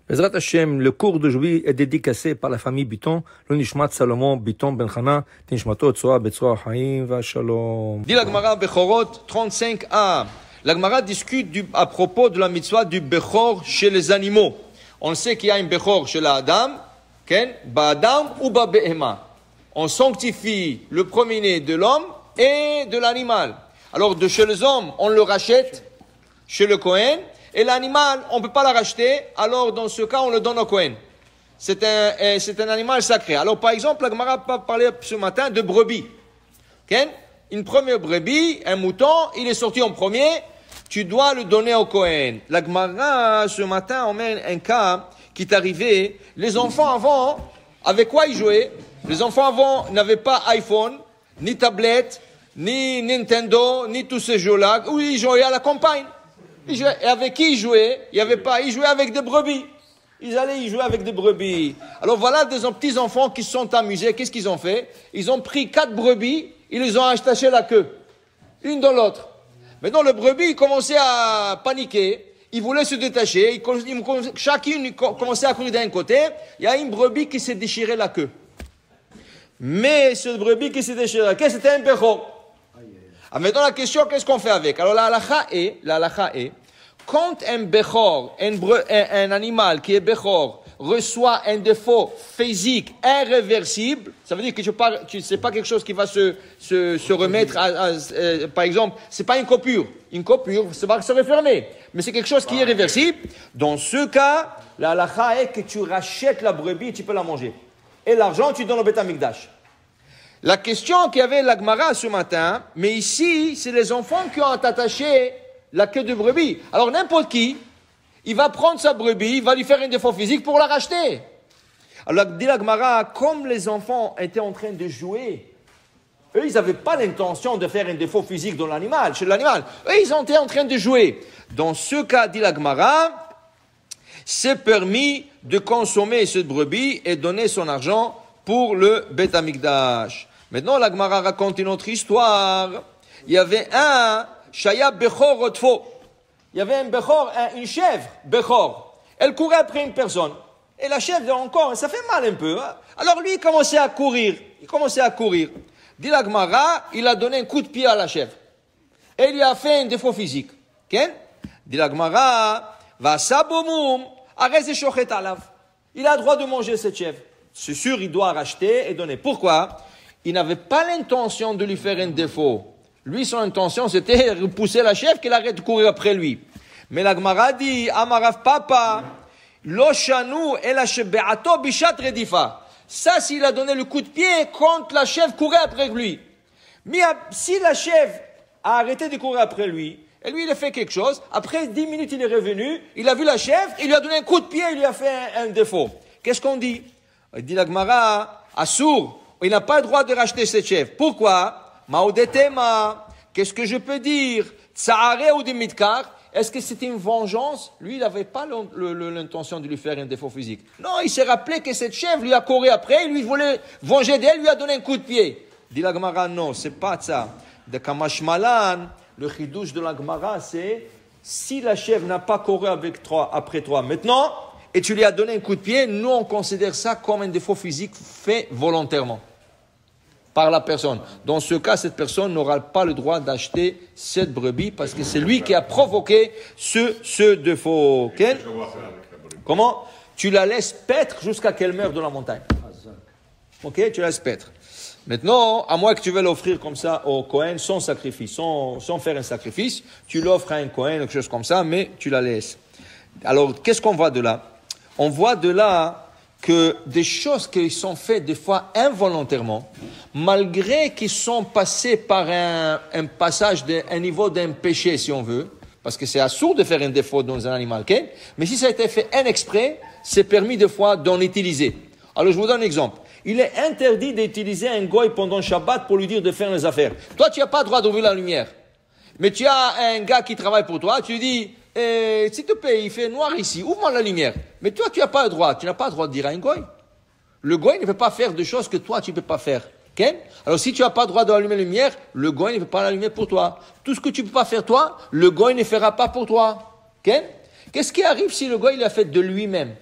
Bezrat Hashem, le cours d'aujourd'hui est dédicacé par la famille Biton, le Nishmat Salomon Biton Ben Chana, Tinishmato Tzoa Betzoa Haim Va Shalom. Dit la Gemara Bechorot 35a. La Gemara discute à propos de la mitzvah du Bechor chez les animaux. On sait qu'il y a un Bechor chez l'Adam, Ba'adam ou Ba'behema. On sanctifie le premier-né de l'homme et de l'animal. Alors de chez les hommes, on le rachète chez le Kohen. Et l'animal, on ne peut pas la racheter, alors dans ce cas, on le donne au Kohen. C'est un animal sacré. Alors par exemple, la Gemara a parlé ce matin de brebis. Une première brebis, un mouton, il est sorti en premier, tu dois le donner au Kohen. La Gemara, ce matin, on met un cas qui est arrivé. Les enfants avant, avec quoi ils jouaient? Les enfants avant n'avaient pas iPhone, ni tablette, ni Nintendo, ni tous ces jeux-là, où ils jouaient à la campagne. Et avec qui ils jouaient? Ils jouaient avec des brebis. Ils jouaient avec des brebis. Alors voilà des petits enfants qui se sont amusés. Qu'est-ce qu'ils ont fait? Ils ont pris 4 brebis, ils les ont attaché la queue, une dans l'autre. Maintenant le brebis il commençait à paniquer, il voulait se détacher, chacune commençait à courir d'un côté. Il y a une brebis qui s'est déchiré la queue. Mais cette brebis qui s'est déchiré la queue, c'était un bechor. Maintenant la question, qu'est-ce qu'on fait avec? Alors la halakha est, quand un bechor, un animal qui est bechor, reçoit un défaut physique irréversible, ça veut dire que c'est pas quelque chose qui va se remettre par exemple, c'est pas une coupure, ça va se refermer, mais c'est quelque chose qui est irréversible. Dans ce cas, la halakha est que tu rachètes la brebis et tu peux la manger. Et l'argent, tu donnes au Beth Amikdash. La question qu'il y avait la Gemara ce matin, mais ici, c'est les enfants qui ont attaché la queue de brebis. Alors n'importe qui, il va prendre sa brebis, il va lui faire un défaut physique pour la racheter. Alors dit la Gemara, comme les enfants étaient en train de jouer, eux, ils n'avaient pas l'intention de faire un défaut physique chez l'animal. Eux, ils étaient en train de jouer. Dans ce cas, dit la Gemara, c'est permis de consommer cette brebis et donner son argent pour le Beth Amikdash. Maintenant, la Gemara raconte une autre histoire. Il y avait un Shaya Bechor Rotfo. Il y avait un Bechor, une chèvre Bechor. Elle courait après une personne. Et la chèvre, encore, ça fait mal un peu. Hein? Alors lui, il commençait à courir. Dit la Gemara, il a donné un coup de pied à la chèvre. Et il lui a fait un défaut physique. Okay? Dit la Gemara, va sabomum, arrête shochet alav. Il a le droit de manger cette chèvre. C'est sûr, il doit racheter et donner. Pourquoi? Il n'avait pas l'intention de lui faire un défaut. Lui, son intention, c'était de repousser la chèvre qu'il arrête de courir après lui. Mais la Gemara dit, Amarav Papa, lo shanu ela shebe'ato bishat redifa. Ça, s'il a donné le coup de pied quand la chèvre courait après lui. Mais si la chèvre a arrêté de courir après lui, et lui, il a fait quelque chose, après 10 minutes, il est revenu, il a vu la chèvre, il lui a donné un coup de pied, il lui a fait un défaut. Qu'est-ce qu'on dit? Il dit la Gemara, Assour, il n'a pas le droit de racheter cette chèvre. Pourquoi? Maodetema, qu'est-ce que je peux dire? Tsa'are ou dimitkar, est-ce que c'était une vengeance? Lui, il n'avait pas l'intention de lui faire un défaut physique. Non, il s'est rappelé que cette chèvre lui a couru après, lui voulait venger d'elle, lui a donné un coup de pied. Dit la Gemara, non, c'est pas ça. De Kamashmalan, le chidouche de la Gemara, c'est si la chèvre n'a pas couru après toi maintenant, et tu lui as donné un coup de pied, nous on considère ça comme un défaut physique fait volontairement par la personne. Dans ce cas, cette personne n'aura pas le droit d'acheter cette brebis parce que c'est lui qui a provoqué ce défaut. Okay? Comment? Tu la laisses paître jusqu'à qu'elle meure dans la montagne. Ok? Tu la laisses paître. Maintenant, à moins que tu veuilles l'offrir comme ça au Kohen, sans sacrifice, sans faire un sacrifice, tu l'offres à un Kohen, quelque chose comme ça, mais tu la laisses. Alors, qu'est-ce qu'on voit de là? On voit de là que des choses qui sont faites des fois involontairement, malgré qu'ils sont passés par un passage, un niveau d'un péché, si on veut, parce que c'est assourd de faire un défaut dans un animal, okay? Mais si ça a été fait en exprès, c'est permis des fois d'en utiliser. Alors, je vous donne un exemple. Il est interdit d'utiliser un goy pendant Shabbat pour lui dire de faire les affaires. Toi, tu n'as pas le droit d'ouvrir la lumière. Mais tu as un gars qui travaille pour toi, tu lui dis, s'il te plaît, il fait noir ici, ouvre-moi la lumière. Mais toi, tu n'as pas le droit. Tu n'as pas le droit de dire à un goy. Le goy ne peut pas faire des choses que toi, tu ne peux pas faire. Okay? Alors, si tu n'as pas le droit d'allumer la lumière, le goy ne peut pas l'allumer pour toi. Tout ce que tu ne peux pas faire toi, le goy ne fera pas pour toi. Okay? Qu'est-ce qui arrive si le goy l'a fait de lui-même?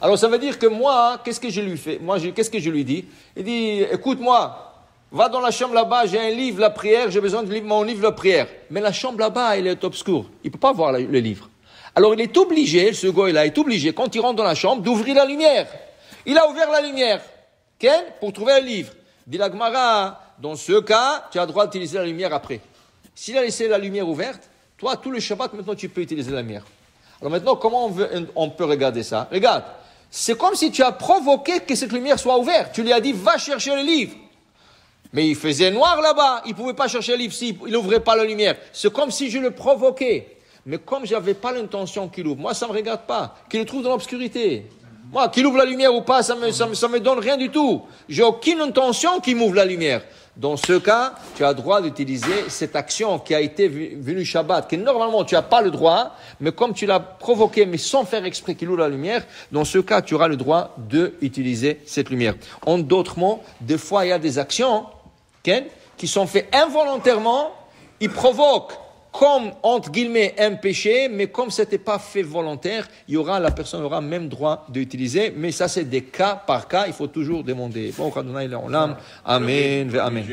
Alors ça veut dire que moi, qu'est-ce que je lui fais? Qu'est-ce que je lui dis? Il dit, écoute-moi, va dans la chambre là-bas, j'ai un livre, la prière, j'ai besoin de mon livre, la prière. Mais la chambre là-bas, elle est obscure. Il ne peut pas voir le livre. Alors il est obligé, ce gars-là est obligé, quand il rentre dans la chambre, d'ouvrir la lumière. Il a ouvert la lumière, pour trouver un livre. Dit la Gemara, dans ce cas, tu as le droit d'utiliser la lumière après. S'il a laissé la lumière ouverte, toi, tout le Shabbat, maintenant, tu peux utiliser la lumière. Alors maintenant, comment on peut regarder ça? Regarde, c'est comme si tu as provoqué que cette lumière soit ouverte. Tu lui as dit, va chercher le livre. Mais il faisait noir là-bas, il ne pouvait pas chercher le livre s'il n'ouvrait pas la lumière. C'est comme si je le provoquais. Mais comme je n'avais pas l'intention qu'il ouvre, moi, ça ne me regarde pas, qu'il le trouve dans l'obscurité. Moi, qu'il ouvre la lumière ou pas, ça me donne rien du tout. J'ai aucune intention qu'il m'ouvre la lumière. Dans ce cas, tu as le droit d'utiliser cette action qui a été venue Shabbat, que normalement tu n'as pas le droit, mais comme tu l'as provoqué, mais sans faire exprès qu'il ouvre la lumière, dans ce cas, tu auras le droit d'utiliser cette lumière. En d'autres mots, des fois, il y a des actions qui sont faites involontairement, ils provoquent comme, entre guillemets, un péché, mais comme ce n'était pas fait volontaire, la personne aura même droit d'utiliser, mais ça c'est des cas par cas, il faut toujours demander. Amen, amen.